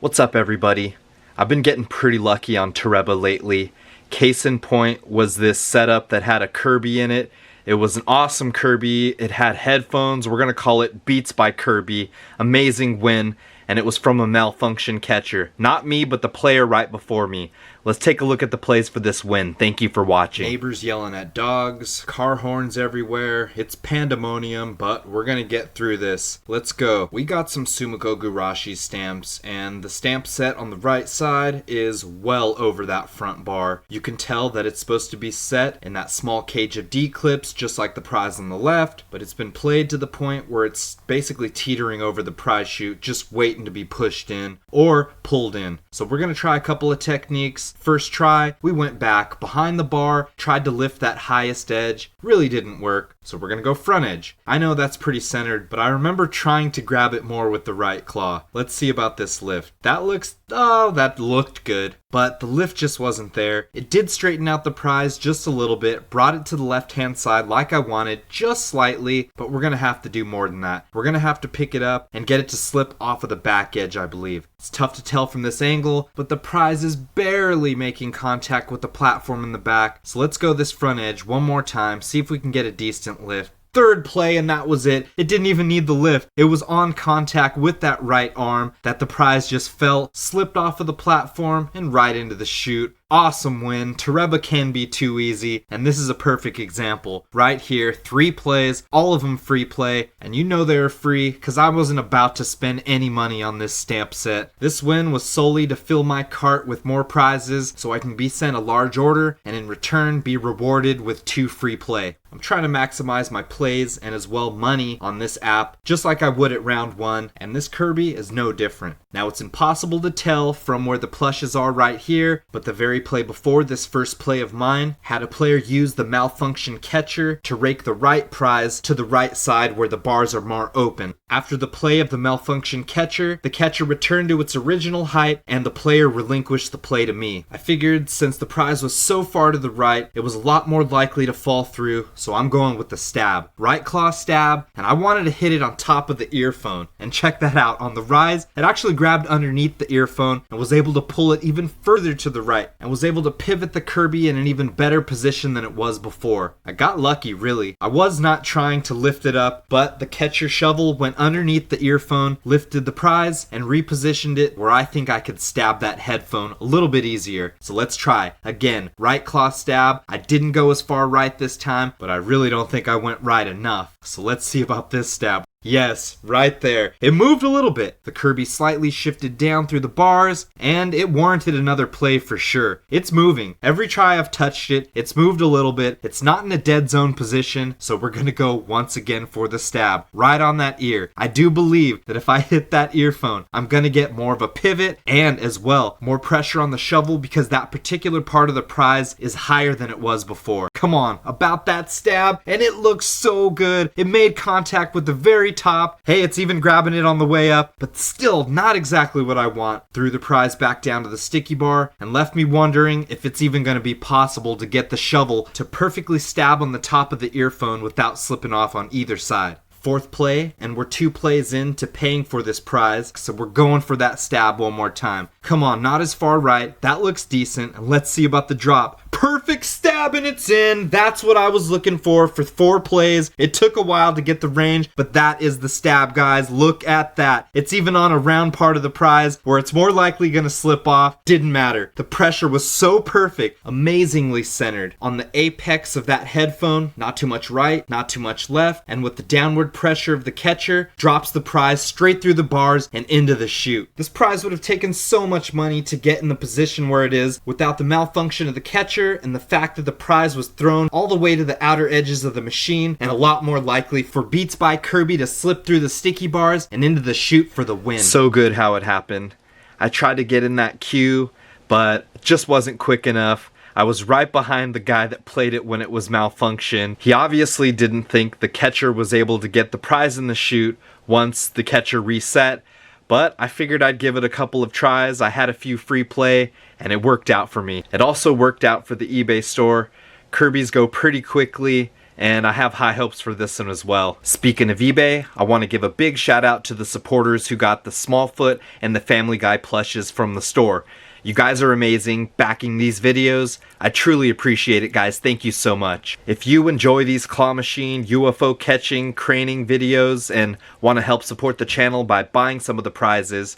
What's up, everybody? I've been getting pretty lucky on Toreba lately. Case in point was this setup that had a Kirby in it. It was an awesome Kirby. It had headphones. We're gonna call it Beats by Kirby. Amazing win. And it was from a malfunction catcher. Not me, but the player right before me. Let's take a look at the plays for this win. Thank you for watching. Neighbors yelling at dogs, car horns everywhere. It's pandemonium, but we're gonna get through this. Let's go. We got some Sumiko Gurashi stamps, and the stamp set on the right side is well over that front bar. You can tell that it's supposed to be set in that small cage of D clips, just like the prize on the left, but it's been played to the point where it's basically teetering over the prize chute, just waiting to be pushed in or pulled in. So we're gonna try a couple of techniques. First try, we went back behind the bar, tried to lift that highest edge, really didn't work, so we're gonna go front edge. I know that's pretty centered, but I remember trying to grab it more with the right claw. Let's see about this lift. That looked good, but the lift just wasn't there. It did straighten out the prize just a little bit, brought it to the left-hand side like I wanted, just slightly, but we're gonna have to do more than that. We're gonna have to pick it up and get it to slip off of the back edge, I believe. It's tough to tell from this angle, but the prize is barely making contact with the platform in the back. So let's go this front edge one more time, see if we can get a decent lift. Third play, and that was it. It didn't even need the lift. It was on contact with that right arm that the prize just fell, slipped off of the platform, and right into the chute. Awesome win. Toreba can be too easy, and this is a perfect example. Right here, 3 plays, all of them free play, and you know they were free because I wasn't about to spend any money on this stamp set. This win was solely to fill my cart with more prizes so I can be sent a large order and in return be rewarded with 2 free play. I'm trying to maximize my plays and as well money on this app just like I would at round 1, and this Kirby is no different. Now it's impossible to tell from where the plushes are right here, but the very play before this first play of mine had a player use the malfunction catcher to rake the right prize to the right side where the bars are more open. After the play of the malfunction catcher, the catcher returned to its original height and the player relinquished the play to me. I figured since the prize was so far to the right, it was a lot more likely to fall through, so I'm going with the stab. Right claw stab, and I wanted to hit it on top of the earphone. And check that out, on the rise, it actually grabbed underneath the earphone and was able to pull it even further to the right and was able to pivot the Kirby in an even better position than it was before. I got lucky, really. I was not trying to lift it up, but the catcher shovel went underneath the earphone, lifted the prize, and repositioned it where I think I could stab that headphone a little bit easier. So let's try. Again, right claw stab. I didn't go as far right this time, but I really don't think I went right enough. So let's see about this stab. Yes, right there. It moved a little bit. The Kirby slightly shifted down through the bars, and it warranted another play for sure. It's moving. Every try I've touched it, it's moved a little bit. It's not in a dead zone position, so we're gonna go once again for the stab. Right on that ear. I do believe that if I hit that earphone, I'm gonna get more of a pivot and as well, more pressure on the shovel because that particular part of the prize is higher than it was before. Come on, about that stab, and it looks so good. It made contact with the very top. Hey, it's even grabbing it on the way up, but still not exactly what I want. Threw the prize back down to the sticky bar and left me wondering if it's even going to be possible to get the shovel to perfectly stab on the top of the earphone without slipping off on either side. Fourth play, and we're 2 plays into paying for this prize, so we're going for that stab one more time. Come on, not as far right. That looks decent, and let's see about the drop. Perfect stab, and it's in. That's what I was looking for 4 plays. It took a while to get the range, but that is the stab, guys. Look at that. It's even on a round part of the prize where it's more likely going to slip off. Didn't matter. The pressure was so perfect, amazingly centered on the apex of that headphone. Not too much right, not too much left, and with the downward pressure of the catcher, drops the prize straight through the bars and into the chute. This prize would have taken so much money to get in the position where it is without the malfunction of the catcher and the fact that the prize was thrown all the way to the outer edges of the machine, and a lot more likely for Beats by Kirby to slip through the sticky bars and into the chute for the win. So good how it happened. I tried to get in that queue, but it just wasn't quick enough. I was right behind the guy that played it when it was malfunction. He obviously didn't think the catcher was able to get the prize in the chute once the catcher reset, but I figured I'd give it a couple of tries. I had a few free play, and it worked out for me. It also worked out for the eBay store. Kirby's go pretty quickly, and I have high hopes for this one as well. Speaking of eBay, I want to give a big shout out to the supporters who got the Smallfoot and the Family Guy plushes from the store. You guys are amazing, backing these videos. I truly appreciate it, guys. Thank you so much. If you enjoy these claw machine, UFO catching, craning videos and want to help support the channel by buying some of the prizes,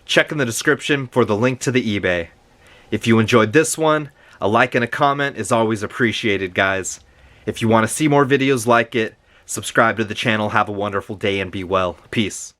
check in the description for the link to the eBay. If you enjoyed this one, a like and a comment is always appreciated, guys. If you want to see more videos like it, subscribe to the channel. Have a wonderful day and be well. Peace.